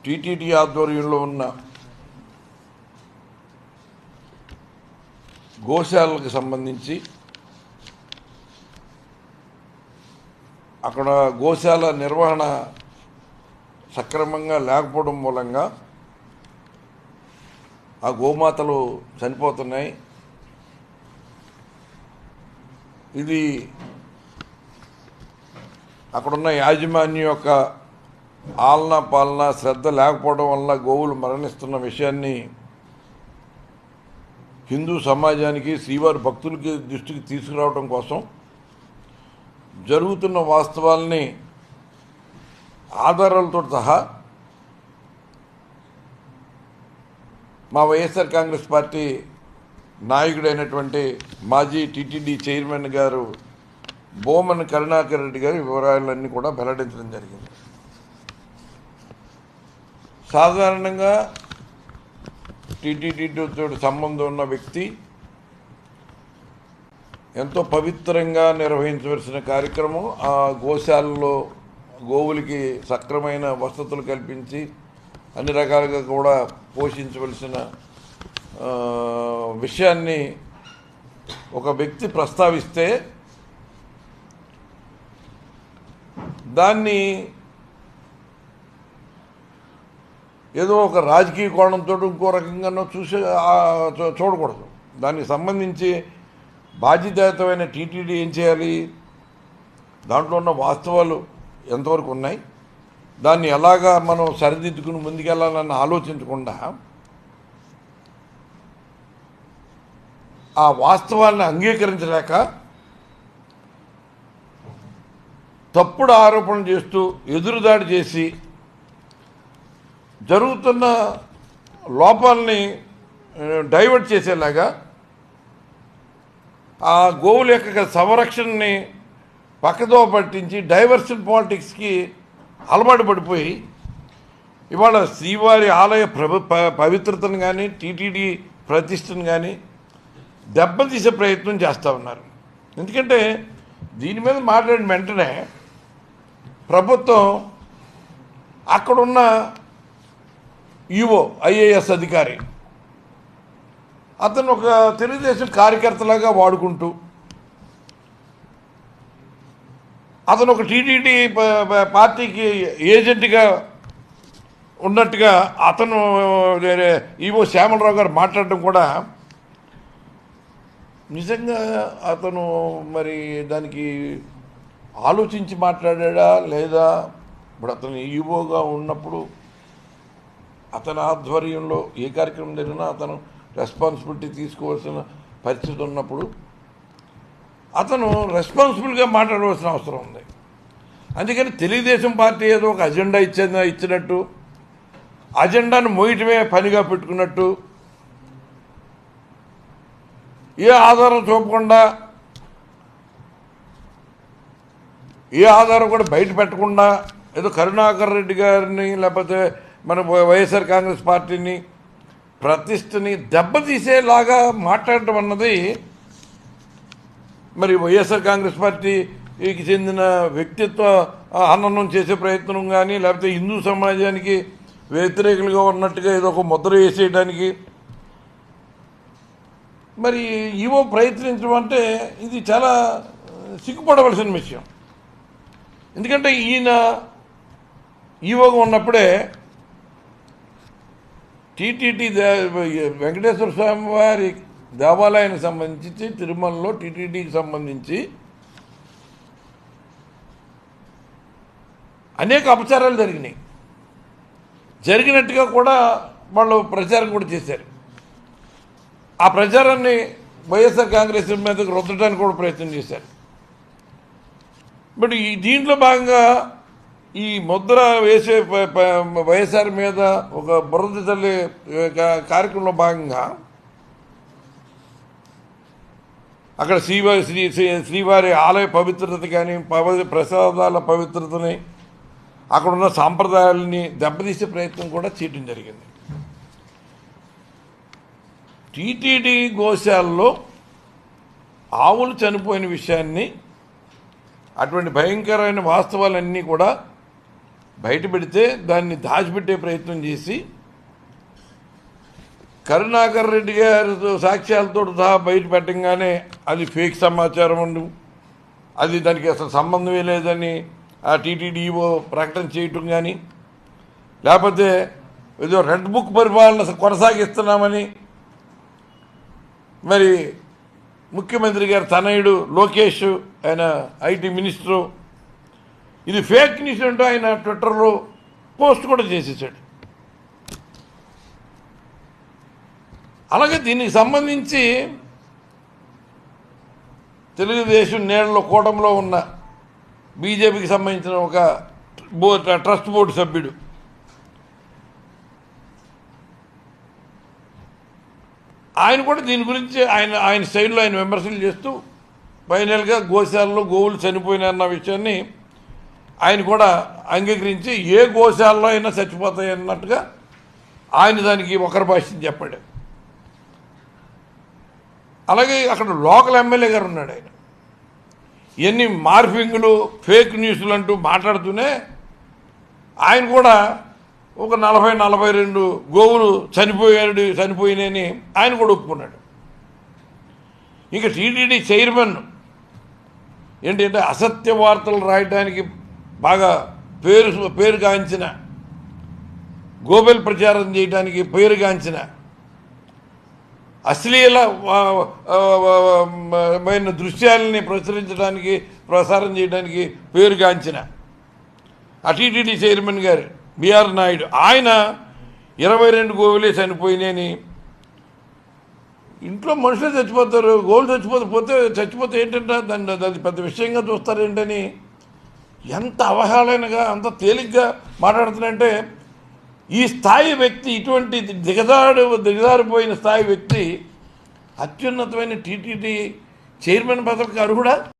TTD ఆధ్వర్యంలో ఉన్న గోశాలకు సంబంధించి అక్కడ గోశాల నిర్వహణ సక్రమంగా లేకపోవడం మూలంగా ఆ గోమాతలు చనిపోతున్నాయి. ఇది అక్కడున్న యాజమాన్యం యొక్క ఆలనా పాలన శ్రద్ధ లేకపోవడం వల్ల గోవులు మరణిస్తున్న విషయాన్ని హిందూ సమాజానికి శ్రీవారి భక్తులకి దృష్టికి తీసుకురావడం కోసం జరుగుతున్న వాస్తవాల్ని ఆధారాలతో సహా మా వైఎస్ఆర్ కాంగ్రెస్ పార్టీ నాయకుడైనటువంటి మాజీ టీటీడీ చైర్మన్ గారు బోమన్ కరుణాకర్ రెడ్డి గారి వివరాలన్నీ కూడా వెల్లడించడం జరిగింది. సాధారణంగా టీటీడీతో సంబంధం ఉన్న వ్యక్తి ఎంతో పవిత్రంగా నిర్వహించవలసిన కార్యక్రమం ఆ గోశాలలో గోవులకి సక్రమైన వసతులు కల్పించి అన్ని రకాలుగా కూడా పోషించవలసిన విషయాన్ని ఒక వ్యక్తి ప్రస్తావిస్తే దాన్ని ఏదో ఒక రాజకీయ కోణంతో ఇంకో రకంగానో చూడకూడదు. దానికి సంబంధించి బాధ్యతాయుతమైన టీటీడీ ఏం చేయాలి, దాంట్లో ఉన్న వాస్తవాలు ఎంతవరకు ఉన్నాయి, దాన్ని ఎలాగా మనం సరిదిద్దుకుని ముందుకెళ్ళాలని ఆలోచించకుండా ఆ వాస్తవాలను అంగీకరించలేక తప్పుడు ఆరోపణలు చేస్తూ ఎదురుదాడి చేసి జరుగుతున్న లోపాలని డైవర్ట్ చేసేలాగా ఆ గోవుల యొక్క సంరక్షణని పక్కదో పట్టించి డైవర్షన్ పాలిటిక్స్కి అలవాటు పడిపోయి ఇవాళ శ్రీవారి ఆలయ పవిత్రతను కానీ టీటీడీ ప్రతిష్టను కానీ దెబ్బతీసే ప్రయత్నం చేస్తూ ఉన్నారు. ఎందుకంటే దీని మీద మాట్లాడిన వెంటనే ప్రభుత్వం అక్కడున్న ఈవో ఐఏఎస్ అధికారి అతను ఒక తెలుగుదేశం కార్యకర్తలాగా వాడుకుంటూ అతను ఒక టీటీడీ పార్టీకి ఏజెంట్గా ఉన్నట్టుగా అతను ఈవో శ్యామలరావు గారు మాట్లాడడం కూడా నిజంగా అతను మరి దానికి ఆలోచించి మాట్లాడా లేదా? ఇప్పుడు అతను ఈవోగా ఉన్నప్పుడు అతని ఆధ్వర్యంలో ఏ కార్యక్రమం జరిగినా అతను రెస్పాన్సిబిలిటీ తీసుకోవాల్సిన పరిస్థితి ఉన్నప్పుడు అతను రెస్పాన్సిబుల్గా మాట్లాడవలసిన అవసరం ఉంది. అందుకని తెలుగుదేశం పార్టీ ఏదో ఒక అజెండా ఇచ్చినట్టు అజెండాను మోయటమే పనిగా పెట్టుకున్నట్టు ఏ ఆధారం చూపకుండా ఏ ఆధారం కూడా బయట పెట్టకుండా ఏదో కరుణాకర్ రెడ్డి గారిని లేకపోతే మన వైఎస్ఆర్ కాంగ్రెస్ పార్టీని ప్రతిష్టని దెబ్బతీసేలాగా మాట్లాడటం అన్నది మరి వైఎస్ఆర్ కాంగ్రెస్ పార్టీకి చెందిన వ్యక్తిత్వ హననం చేసే ప్రయత్నం కానీ లేకపోతే హిందూ సమాజానికి వ్యతిరేకులుగా ఉన్నట్టుగా ఏదో ఒక ముద్ర వేసేయడానికి మరి ఈవో ప్రయత్నించడం అంటే ఇది చాలా సిగ్గుపడవలసిన విషయం. ఎందుకంటే ఈయన ఈవోగా ఉన్నప్పుడే టీటీడీ వెంకటేశ్వర స్వామి వారి దేవాలయానికి సంబంధించి తిరుమలలో టీటీడీకి సంబంధించి అనేక అపచారాలు జరిగినట్టుగా కూడా వాళ్ళు ప్రచారం కూడా చేశారు. ఆ ప్రచారాన్ని వైఎస్ఆర్ కాంగ్రెస్ మీదకు రుద్దడానికి కూడా ప్రయత్నం చేశారు. బట్ ఈ దీంట్లో భాగంగా ఈ ముద్ర వేసే వైఎస్ఆర్ మీద ఒక బురద చల్లే కార్యక్రమంలో భాగంగా అక్కడ శ్రీవారి ఆలయ పవిత్రత కానీ ప్రసాదాల పవిత్రతని అక్కడున్న సాంప్రదాయాలని దెబ్బతీసే ప్రయత్నం కూడా చేయడం జరిగింది. టీటీడీ గోశాలలో ఆవులు చనిపోయిన విషయాన్ని అటువంటి భయంకరమైన వాస్తవాలన్నీ కూడా బయట పెడితే దాన్ని దాచిపెట్టే ప్రయత్నం చేసి కరుణాకర్ రెడ్డి గారి సాక్ష్యాలతో సహా బయట పెట్టంగానే అది ఫేక్ సమాచారం ఉండు, అది దానికి అసలు సంబంధమే లేదని ఆ టీటీడీఓ ప్రకటన చేయటం కానీ, లేకపోతే ఏదో రెడ్ బుక్ పరిపాలన కొనసాగిస్తున్నామని మరి ముఖ్యమంత్రి గారు తనయుడు లోకేష్, ఆయన ఐటీ మినిస్టరు, ఇది ఫేక్ న్యూస్ అంటూ ఆయన ట్విట్టర్లో పోస్ట్ కూడా చేసేసాడు. అలాగే దీనికి సంబంధించి తెలుగుదేశం నీళ్ళలో కూటమిలో ఉన్న బీజేపీకి సంబంధించిన ఒక ట్రస్ట్ బోర్డు సభ్యుడు ఆయన కూడా దీని గురించి ఆయన స్టైల్లో ఆయన విమర్శలు చేస్తూ ఫైనల్గా గోశాలలో గోవులు చనిపోయినాయన్న విషయాన్ని ఆయన కూడా అంగీకరించి ఏ గోశాలలో అయినా చచ్చిపోతాయి అన్నట్టుగా ఆయన దానికి ఒకరి భాష్యం చెప్పాడు. అలాగే అక్కడ లోకల్ ఎమ్మెల్యే గారు ఉన్నాడు. ఆయన ఎన్ని మార్ఫింగ్లు ఫేక్ న్యూస్లు అంటూ మాట్లాడుతూనే ఆయన కూడా ఒక 40-42 గోవులు చనిపోయినాయని ఆయన కూడా ఒప్పుకున్నాడు. ఇక టీటీడీ చైర్మన్ ఏంటంటే అసత్య వార్తలు రాయడానికి బాగా పేరుగాంచిన, గోబెల్ ప్రచారం చేయడానికి పేరుగాంచిన, అశ్లీలమైన దృశ్యాలని ప్రసారం చేయడానికి పేరుగాంచిన ఆ టీటీడీ చైర్మన్ గారు బిఆర్ నాయుడు, ఆయన 22 గోవులే చనిపోయినాయని, ఇంట్లో మనుషులే చచ్చిపోతారు, గోవులు చచ్చిపోతే ఏంటంటే దాన్ని అది పెద్ద విషయంగా చూస్తారేంటని ఎంత అవహేళనగా అంత తేలిగ్గా మాట్లాడుతున్నారంటే, ఈ స్థాయి వ్యక్తి, ఇటువంటి దిగజారిపోయిన స్థాయి వ్యక్తి అత్యున్నతమైన టీటీడీ చైర్మన్ పదవికి అర్హుడా?